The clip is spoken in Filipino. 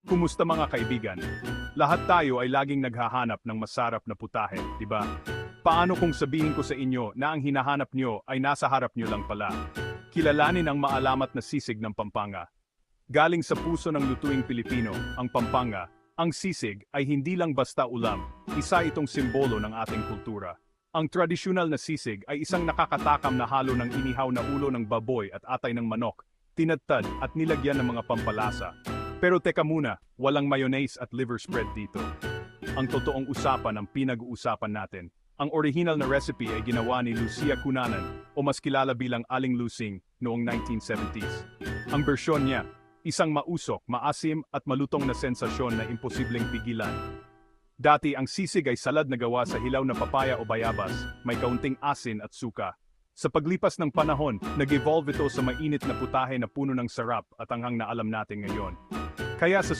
Kumusta mga kaibigan? Lahat tayo ay laging naghahanap ng masarap na putahe, di ba? Paano kung sabihin ko sa inyo na ang hinahanap nyo ay nasa harap nyo lang pala? Kilalanin ang maalamat na sisig ng Pampanga. Galing sa puso ng lutuing Pilipino, ang Pampanga, ang sisig ay hindi lang basta ulam, isa itong simbolo ng ating kultura. Ang tradisyonal na sisig ay isang nakakatakam na halo ng inihaw na ulo ng baboy at atay ng manok, tinadtad at nilagyan ng mga pampalasa. Pero teka muna, walang mayonnaise at liver spread dito. Ang totoong usapan ang pinag-uusapan natin. Ang original na recipe ay ginawa ni Lucia Cunanan o mas kilala bilang Aling Lusing noong 1970s. Ang bersyon niya, isang mausok, maasim at malutong na sensasyon na imposibleng pigilan. Dati ang sisig ay salad na gawa sa hilaw na papaya o bayabas, may kaunting asin at suka. Sa paglipas ng panahon, nag-evolve ito sa mainit na putahe na puno ng sarap at anghang na alam natin ngayon. Kaya sa